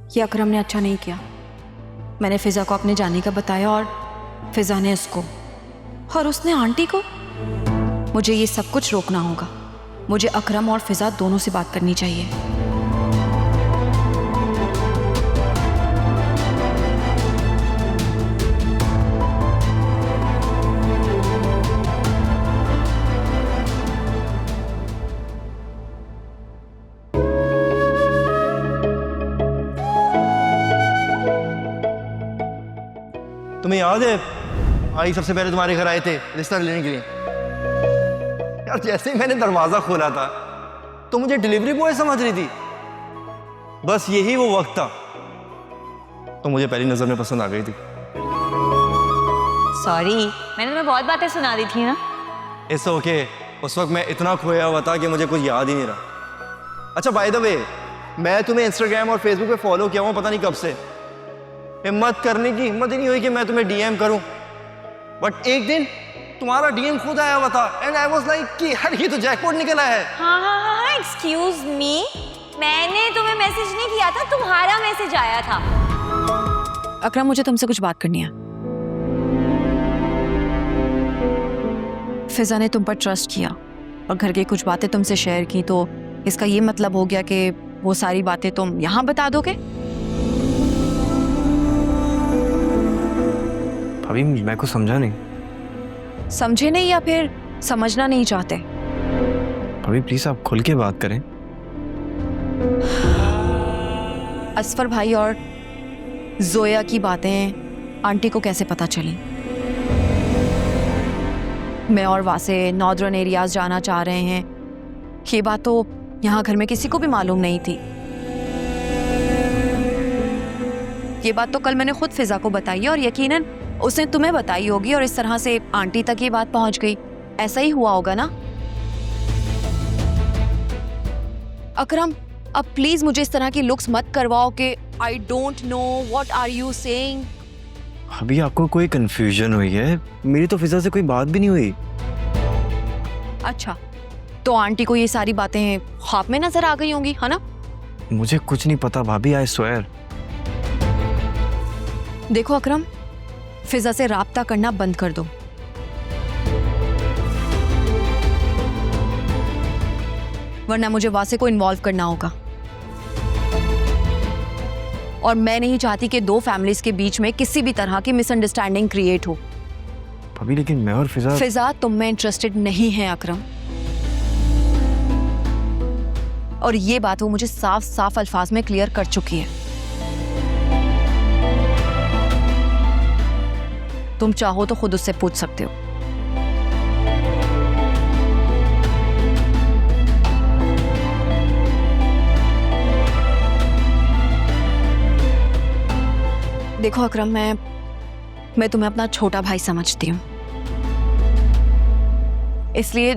ये अकरम ने अच्छा नहीं किया। मैंने फिजा को अपने जाने का बताया और फिजा ने उसको, और उसने आंटी को। मुझे ये सब कुछ रोकना होगा। मुझे अकरम और फिजा दोनों से बात करनी चाहिए। तुम्हें याद है आई सबसे पहले तुम्हारे घर आए थे रिश्ता लेने के लिए? यार जैसे ही मैंने दरवाजा खोला था तो मुझे डिलीवरी बॉय समझ रही थी। बस यही वो वक्त था तो मुझे पहली नजर में पसंद आ गई थी। सॉरी, मैंने तुम्हें बहुत बातें सुना दी थी ना। इट्स ओके, उस वक्त मैं इतना खोया हुआ था कि मुझे कुछ याद ही नहीं रहा। अच्छा बाय द वे, मैं तुम्हें इंस्टाग्राम और फेसबुक पे फॉलो किया हूँ पता नहीं कब से। हिम्मत करने की हिम्मत ही नहीं हुई कि मैं तुम्हें डीएम करूं, बट एक दिन तुम्हारा डीएम खुद आया हुआ था एंड आई वाज लाइक कि यार ये तो जैकपॉट निकला है। हाँ, एक्सक्यूज मी, मैंने तुम्हें मैसेज नहीं किया था, तुम्हारा मैसेज आया था। अकरम, मुझे तुमसे कुछ बात करनी है। फिजा ने तुम पर ट्रस्ट किया और घर की कुछ बातें तुमसे शेयर की, तो इसका ये मतलब हो गया कि वो सारी बातें तुम यहाँ बता दोगे? अभी मैं कुछ समझा नहीं। समझे नहीं या फिर समझना नहीं चाहते? अभी प्लीज आप खुल के बात करें। असफर भाई और जोया की बातें आंटी को कैसे पता चली? मैं और वासे नॉर्दर्न एरियाज जाना चाह रहे हैं, ये बात तो यहाँ घर में किसी को भी मालूम नहीं थी। ये बात तो कल मैंने खुद फिजा को बताई और यकीनन उसने तुम्हें बताई होगी और इस तरह से आंटी तक ये बात पहुंच गई। ऐसा ही हुआ होगा ना? अकरम, अब प्लीज मुझे इस तरह की लुक्स मत करवाओ कि I don't know what are you saying. अभी आपको कोई कंफ्यूजन हुई है? मेरी तो फिजा से कोई बात भी नहीं हुई। अच्छा, तो आंटी को ये सारी बातें ख्वाब में नजर आ गई होंगी, है ना? मुझे कुछ नहीं पता भाभी, आई स्वेयर। देखो अकरम, फिजा से राब्ता करना बंद कर दो। वरना मुझे वासे को इन्वॉल्व करना होगा और मैं नहीं चाहती कि दो फैमिलीज के बीच में किसी भी तरह की मिसअंडरस्टैंडिंग क्रिएट हो। भाभी लेकिन मैं और फिजा तुम में इंटरेस्टेड नहीं है अकरम, और ये बात वो मुझे साफ साफ अल्फाज में क्लियर कर चुकी है। तुम चाहो तो खुद उससे पूछ सकते हो। देखो अकरम, मैं तुम्हें अपना छोटा भाई समझती हूँ, इसलिए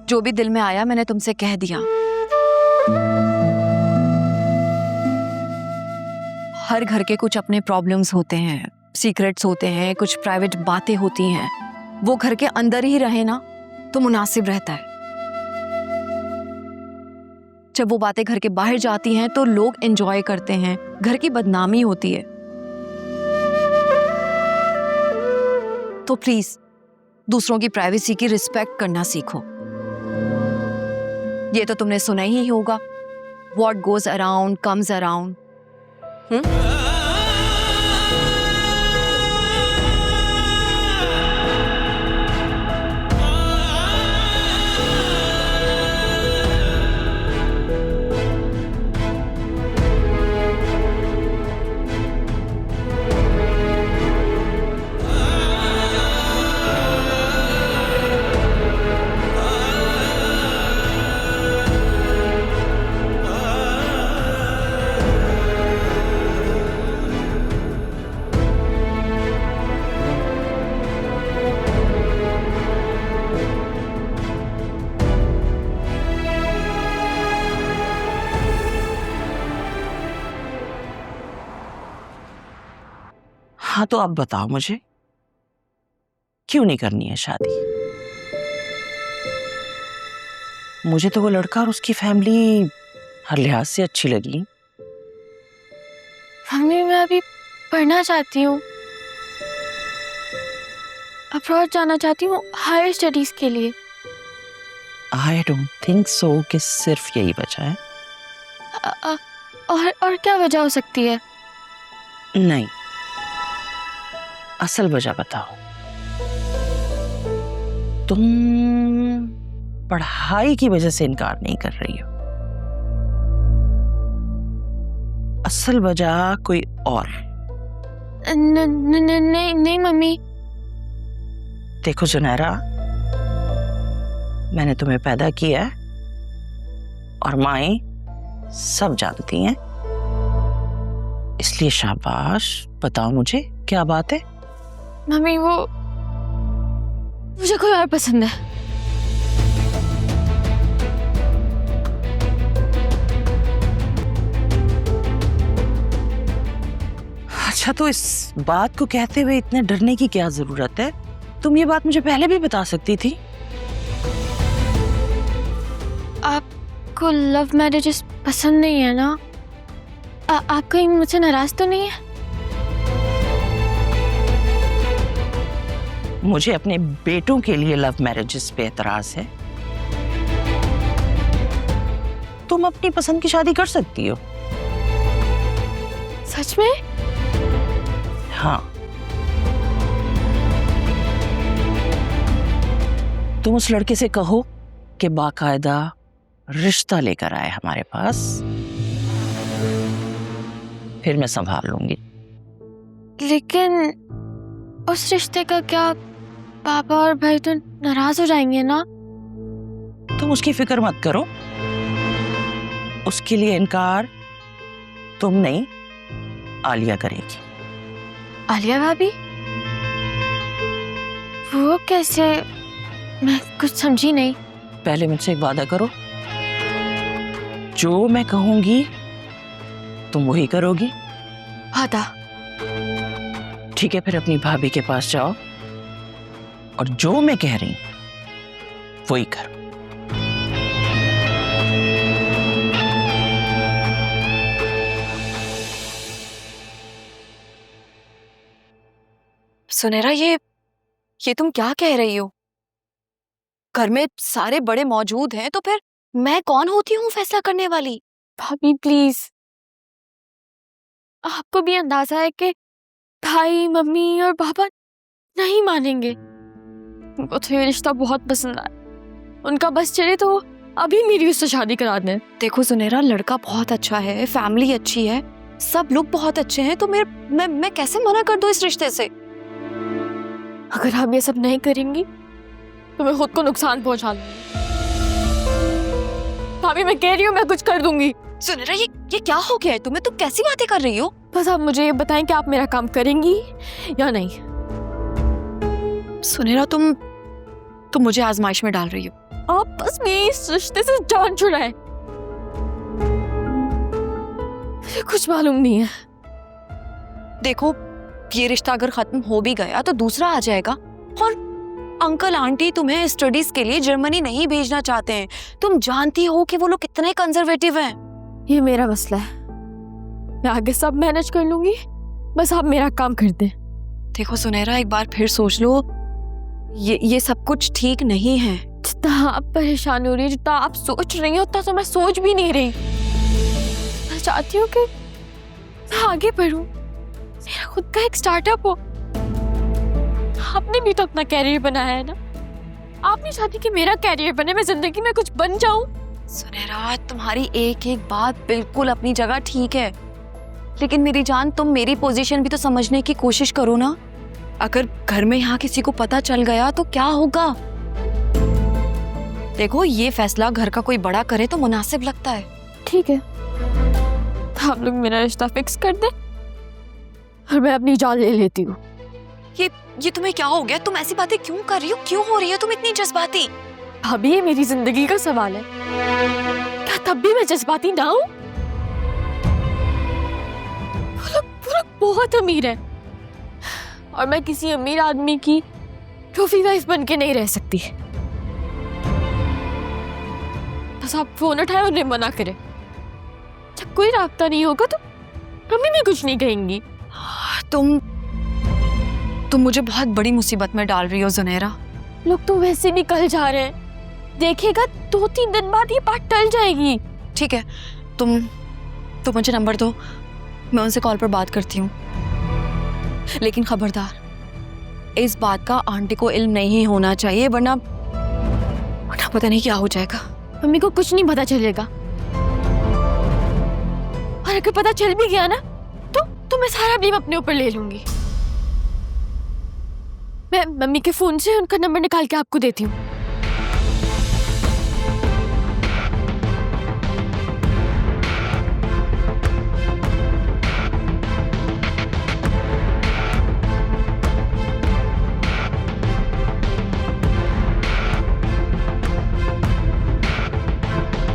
जो भी दिल में आया मैंने तुमसे कह दिया। हर घर के कुछ अपने प्रॉब्लम्स होते हैं, सीक्रेट्स होते हैं, कुछ प्राइवेट बातें होती हैं। वो घर के अंदर ही रहे ना तो मुनासिब रहता है। जब वो बातें घर के बाहर जाती हैं तो लोग एंजॉय करते हैं, घर की बदनामी होती है। तो प्लीज दूसरों की प्राइवेसी की रिस्पेक्ट करना सीखो। ये तो तुमने सुना ही होगा, what goes around comes around. हाँ तो अब बताओ मुझे, क्यों नहीं करनी है शादी? मुझे तो वो लड़का और उसकी फैमिली हर लिहाज से अच्छी लगी, मम्मी मैं अभी पढ़ना चाहती हूँ, अब्रॉड जाना चाहती हूँ हायर स्टडीज के लिए। आई डोंट थिंक सो कि सिर्फ यही वजह है। और क्या वजह हो सकती है? नहीं, असल वजह बताओ। तुम पढ़ाई की वजह से इनकार नहीं कर रही हो, असल वजह कोई और। नहीं मम्मी। देखो सुनहरा, मैंने तुम्हें पैदा किया है और माएं सब जानती हैं, इसलिए शाबाश, बताओ मुझे क्या बात है। मम्मी वो मुझे कोई और पसंद है। अच्छा, तो इस बात को कहते हुए इतने डरने की क्या जरूरत है? तुम ये बात मुझे पहले भी बता सकती थी। आपको लव मैरिजेस पसंद नहीं है ना? आप कहीं मुझसे नाराज तो नहीं है? मुझे अपने बेटों के लिए लव मैरिजेस पे एतराज है। तुम अपनी पसंद की शादी कर सकती हो। सच में? हाँ, तुम उस लड़के से कहो कि बाकायदा रिश्ता लेकर आए हमारे पास, फिर मैं संभाल लूंगी। लेकिन उस रिश्ते का क्या? पापा और भाई तो नाराज हो जाएंगे ना? तुम उसकी फिक्र मत करो, उसके लिए इनकार तुम नहीं, आलिया करेगी। आलिया भाभी? वो कैसे? मैं कुछ समझी नहीं। पहले मुझसे एक वादा करो, जो मैं कहूंगी तुम वही करोगी। वादा? ठीक है, फिर अपनी भाभी के पास जाओ और जो मैं कह रही वही करो। सुनहरा, ये तुम क्या कह रही हो? घर में सारे बड़े मौजूद हैं, तो फिर मैं कौन होती हूँ फैसला करने वाली? भाभी प्लीज, आपको भी अंदाजा है कि भाई मम्मी और पापा नहीं मानेंगे। उनको तो ये रिश्ता बहुत पसंद आया, उनका बस चले तो अभी मेरी उससे शादी करा दें। देखो सुनहरा, लड़का बहुत अच्छा है, फैमिली अच्छी है, सब लोग बहुत अच्छे हैं, तो मैं कैसे मना कर दूं इस रिश्ते से? अगर आप ये सब नहीं करेंगी तो मैं खुद को नुकसान पहुंचा लूंगी। भाभी मैं कह रही हूँ, मैं कुछ कर दूंगी। सुनहरा, ये क्या हो गया है तुम्हें? तुम कैसी बातें कर रही हो? बस आप मुझे ये बताएं कि आप मेरा काम करेंगी या नहीं। सुनहरा, तुम मुझे आजमाइश में डाल रही हो। आप बस मेरी इस रिश्ते से जान छुड़ाएं। मुझे कुछ मालूम नहीं है। देखो, ये रिश्ता अगर खत्म हो भी गया तो दूसरा आ जाएगा, और अंकल आंटी तुम्हें स्टडीज के लिए जर्मनी नहीं भेजना चाहते हैं। तुम जानती हो कि वो लोग कितने कंजर्वेटिव हैं। ये मेरा मसला है, मैं आगे सब मैनेज कर लूंगी, बस आप मेरा काम कर दें। देखो सुनहरा, एक बार फिर सोच लो, ये सब कुछ ठीक नहीं है। जितना आप परेशान हो रही है, जितना आप सोच रही हो, उतना तो मैं सोच भी नहीं रही। मैं चाहती हूँ कि मैं आगे बढ़ूं, मेरा खुद का एक स्टार्टअप हो। आपने भी तो अपना कैरियर बनाया है ना? आप नहीं चाहती कि मेरा कैरियर बने, मैं जिंदगी में कुछ बन जाऊं? सुनहरा, तुम्हारी एक एक बात बिल्कुल अपनी जगह ठीक है, लेकिन मेरी जान, तुम मेरी पोजीशन भी तो समझने की कोशिश करो ना। अगर घर में यहाँ किसी को पता चल गया तो क्या होगा? देखो, ये फैसला घर का कोई बड़ा करे तो मुनासिब लगता है। ठीक है, आप लोग मेरा रिश्ता फिक्स कर दे और मैं अपनी जान ले लेती हूँ। ये तुम्हें क्या हो गया? तुम ऐसी बातें क्यों कर रही हो? क्यों हो रही हो तुम इतनी जज्बाती? भाभी, ये मेरी जिंदगी का सवाल है, क्या तब भी मैं जज्बाती ना हूँ? वो लोग बहुत अमीर है और मैं किसी अमीर आदमी की ट्रॉफी वाइफ बन के नहीं रह सकती। बस आप फोन उठाए और मना करें। जब कोई रास्ता नहीं होगा तो मम्मी भी कुछ नहीं कहेंगी। तुम मुझे बहुत बड़ी मुसीबत में डाल रही हो ज़ुनैरा। लोग तो वैसे भी कल जा रहे हैं, देखेगा 2-3 दिन बाद ये बात टल जाएगी। ठीक है, तुम मुझे नंबर दो, मैं उनसे कॉल पर बात करती हूँ। लेकिन खबरदार, इस बात का आंटी को इल्म नहीं होना चाहिए, वरना पता नहीं क्या हो जाएगा। मम्मी को कुछ नहीं पता चलेगा, और अगर पता चल भी गया ना तो मैं सारा ब्लेम अपने ऊपर ले लूंगी। मैं मम्मी के फोन से उनका नंबर निकाल के आपको देती हूँ।